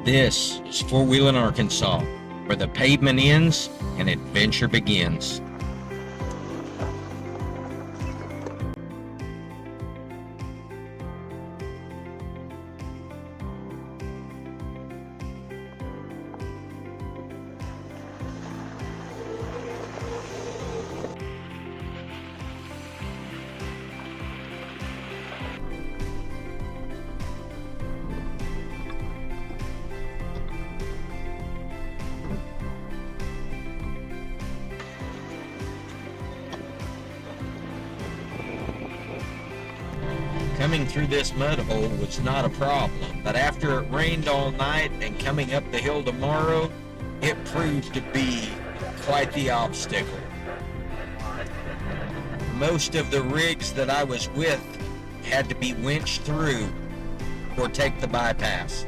This is Four-Wheeling Arkansas, where the pavement ends and adventure begins. Coming through this mud hole was not a problem, but after it rained all night and coming up the hill tomorrow, it proved to be quite the obstacle. Most of the rigs that I was with had to be winched through or take the bypass.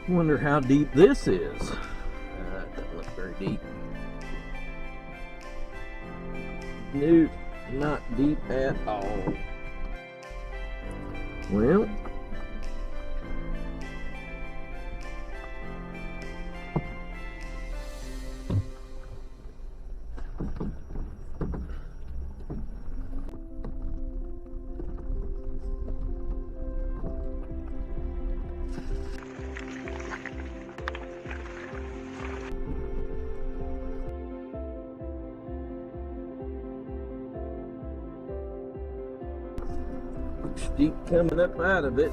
Wonder how deep this is. Doesn't look very deep. Nope, not deep at all. Well, steep coming up out of it.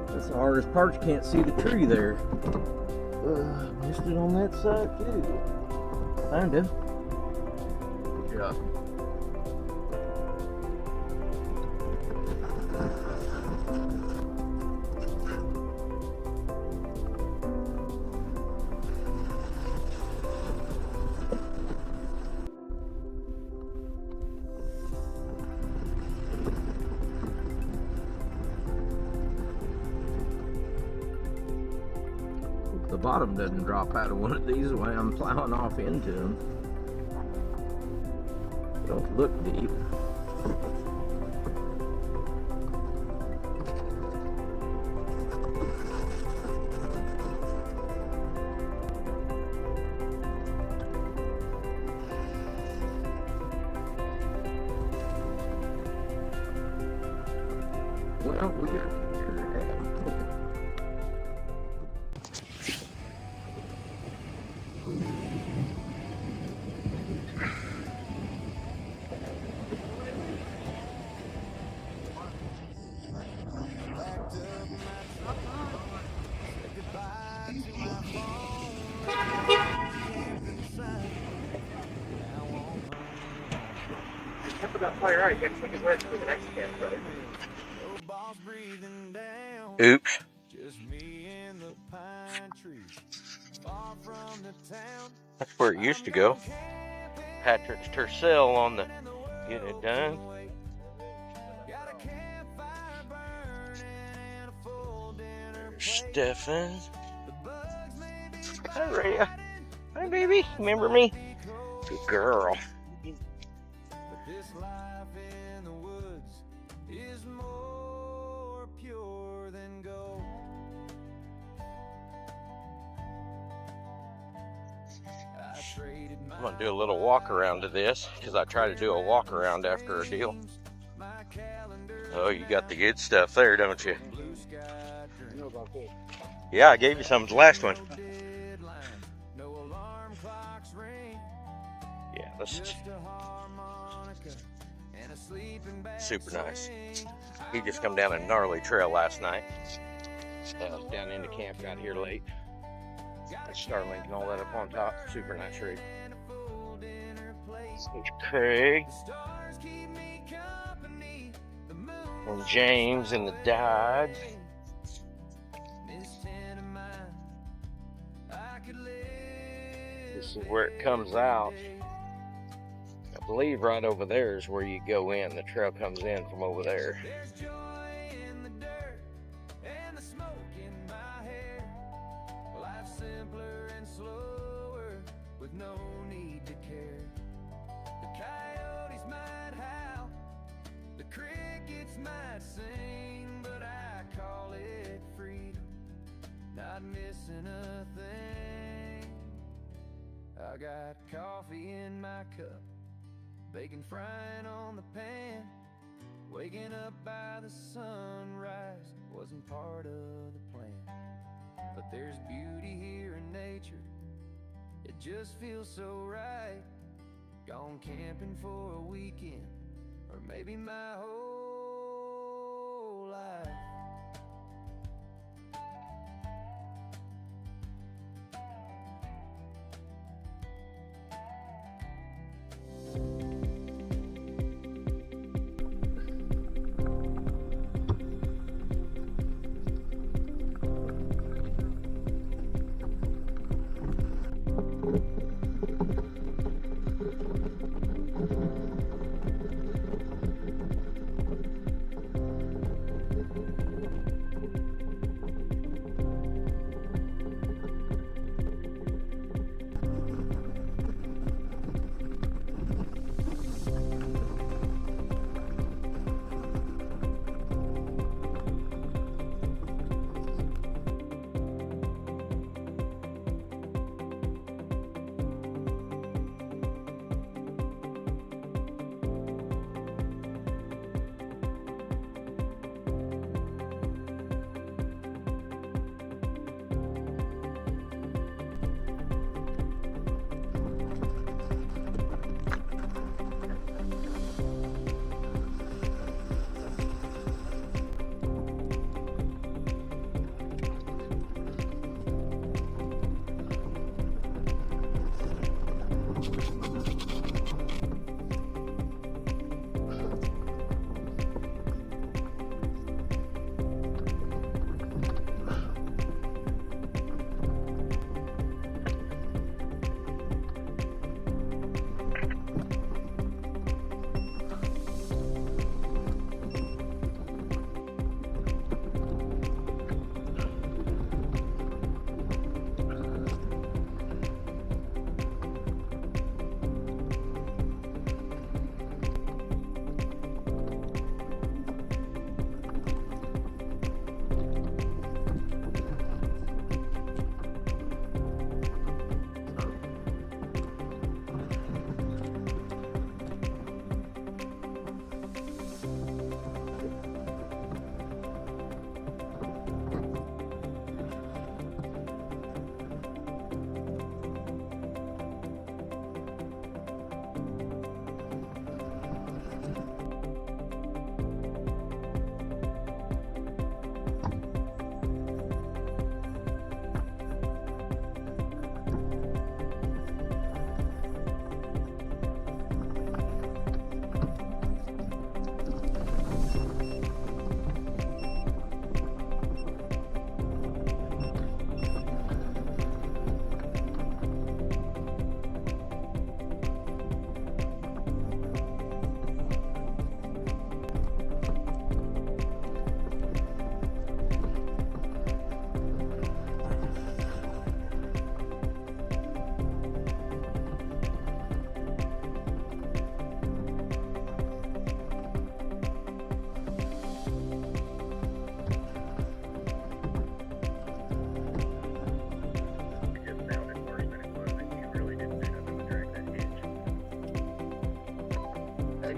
That's the hardest part, you can't see the tree there. Missed it on that side too. Kind of. Good job. The bottom doesn't drop out of one of these the way I'm plowing off into them. Don't look deep. Oh, we got oops. That's where it used to go. Patrick's Tercel on the getting it done. There's Stefan. Hi, Rhea. Hi, baby. Remember me? Good girl. I'm gonna do a little walk around to this because I try to do a walk around after a deal. Oh, you got the good stuff there, don't you? Yeah, I gave you some the last one. Yeah, this is super nice. He just come down a gnarly trail last night. Down into camp, got here late. Starlink and all that up on top. Super nice rig. Okay. And James in the Dodge. This is where it comes out. I believe right over there is where you go in. The trail comes in from over there. Missing a thing. I got coffee in my cup, bacon frying on the pan. Waking up by the sunrise wasn't part of the plan. But there's beauty here in nature, it just feels so right. Gone camping for a weekend, or maybe my whole life.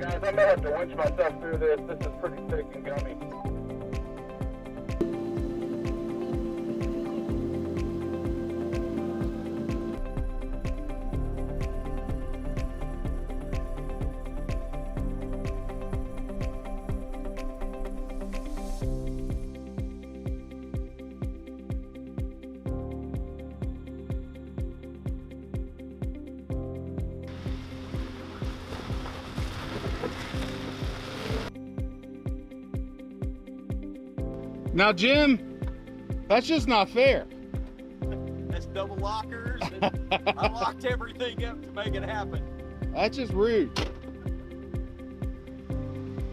Guys, I may have to winch myself through this. This is pretty thick and gummy. Now, Jim, that's just not fair. That's double lockers. And I locked everything up to make it happen. That's just rude.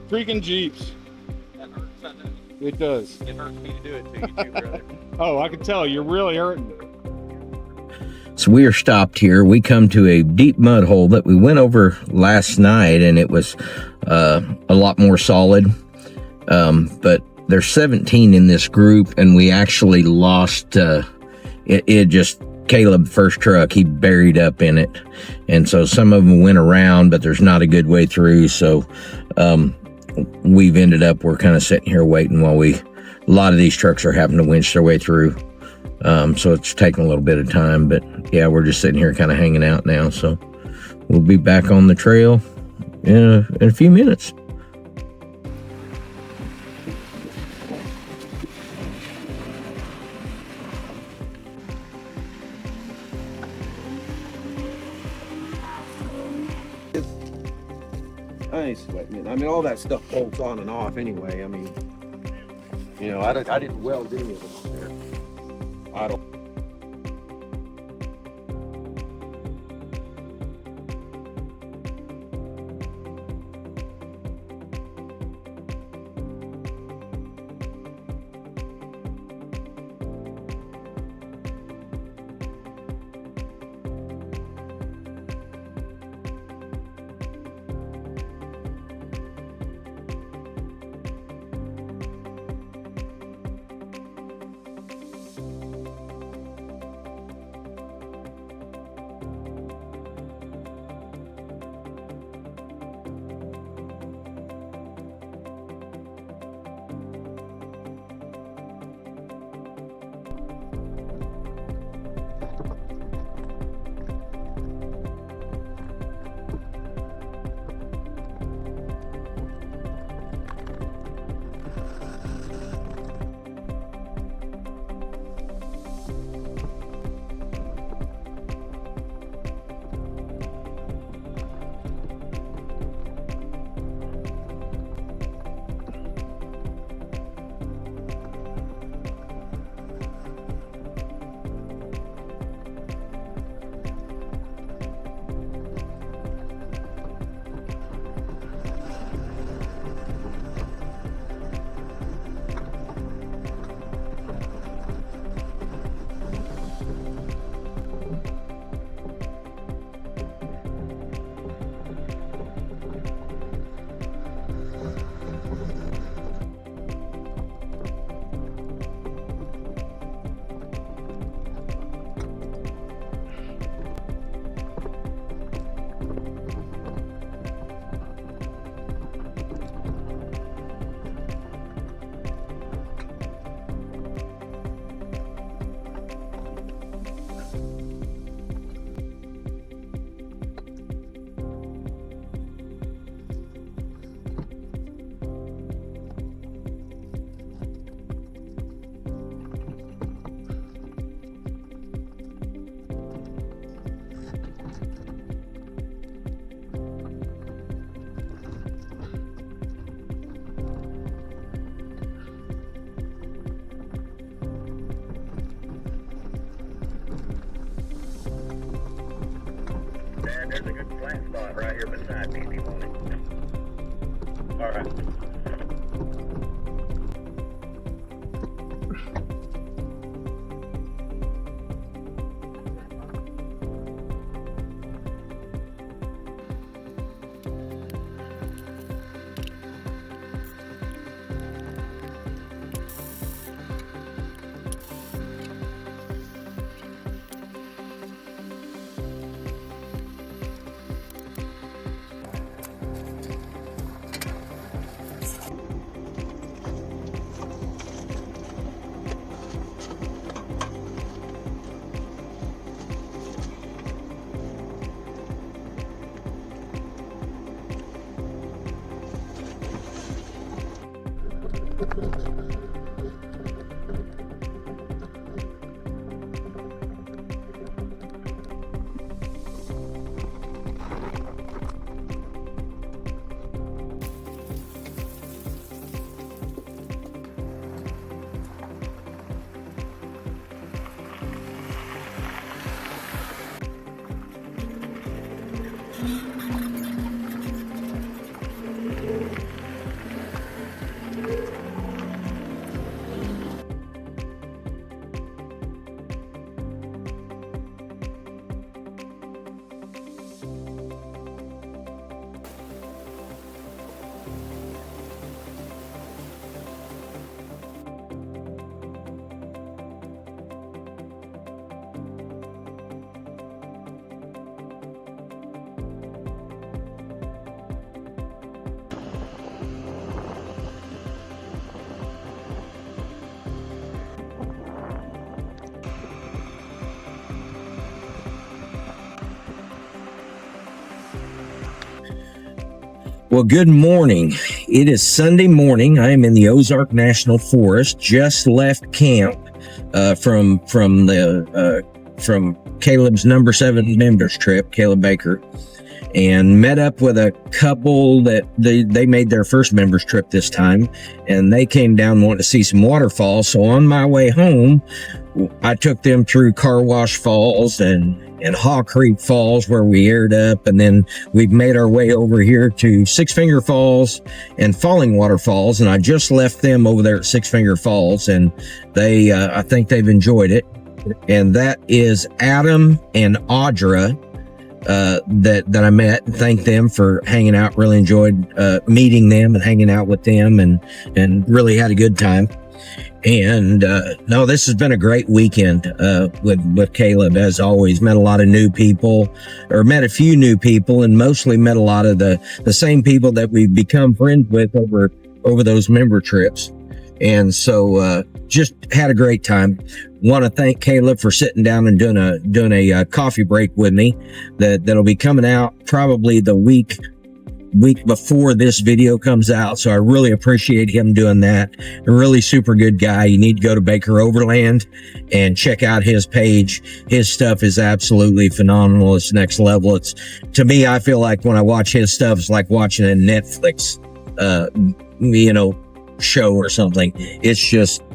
Freaking Jeeps. That hurts, I know. It does. It hurts me to do it to you too, brother. Oh, I can tell you're really hurting. So we are stopped here. We come to a deep mud hole that we went over last night, and it was a lot more solid. But there's 17 in this group, and we actually lost it just Caleb first truck, he buried up in it, and so some of them went around, but there's not a good way through. So we've ended up, we're kind of sitting here waiting while a lot of these trucks are having to winch their way through. So it's taking a little bit of time, but yeah, we're just sitting here kind of hanging out now. So we'll be back on the trail in a few minutes. I ain't sweating it. I mean, all that stuff bolts on and off anyway. I mean, you know, I didn't weld any of it there. I don't. There's a good plant spot right here beside me if you want it. All right. Well, good morning. It is Sunday morning. I am in the Ozark National Forest. Just left camp from Caleb's number 7 members trip, Caleb Baker, and met up with a couple that they made their first members trip this time, and they came down wanting to see some waterfalls. So on my way home, I took them through Car Wash Falls and Haw Creek Falls, where we aired up, and then we've made our way over here to Six Finger Falls and Falling Water Falls. And I just left them over there at Six Finger Falls, and they I think they've enjoyed it. And that is Adam and Audra that I met, and thanked them for hanging out. Really enjoyed meeting them and hanging out with them, and really had a good time. And no, this has been a great weekend with Caleb, as always. Met a lot of new people, or met a few new people, and mostly met a lot of the same people that we've become friends with over those member trips. And so just had a great time. Want to thank Caleb for sitting down and doing a coffee break with me that'll be coming out probably the week before this video comes out. So I really appreciate him doing that. A really super good guy. You need to go to Baker Overland and check out his page. His stuff is absolutely phenomenal. It's next level. It's, to me, I feel like when I watch his stuff, it's like watching a Netflix show or something.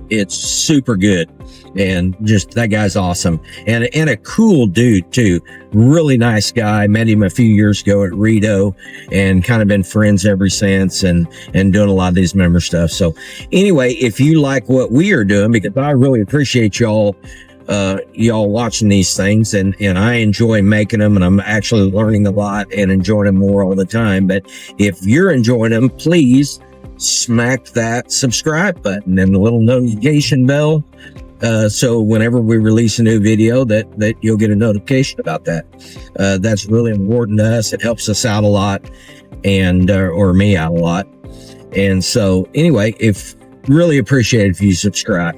It's super good, and just, that guy's awesome, and a cool dude too. Really nice guy. Met him a few years ago at Rito, and kind of been friends ever since, and doing a lot of these member stuff. So anyway, if you like what we are doing, because I really appreciate y'all watching these things, and I enjoy making them, and I'm actually learning a lot and enjoying them more all the time. But if you're enjoying them, please smack that subscribe button and the little notification bell, so whenever we release a new video that you'll get a notification about that. That's really important to us. It helps us out a lot, and or me out a lot. And so anyway, really appreciate it if you subscribe.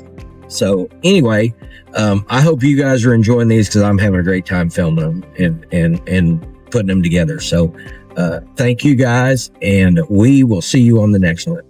So anyway, I hope you guys are enjoying these, because I'm having a great time filming them and putting them together. So thank you guys, and we will see you on the next one.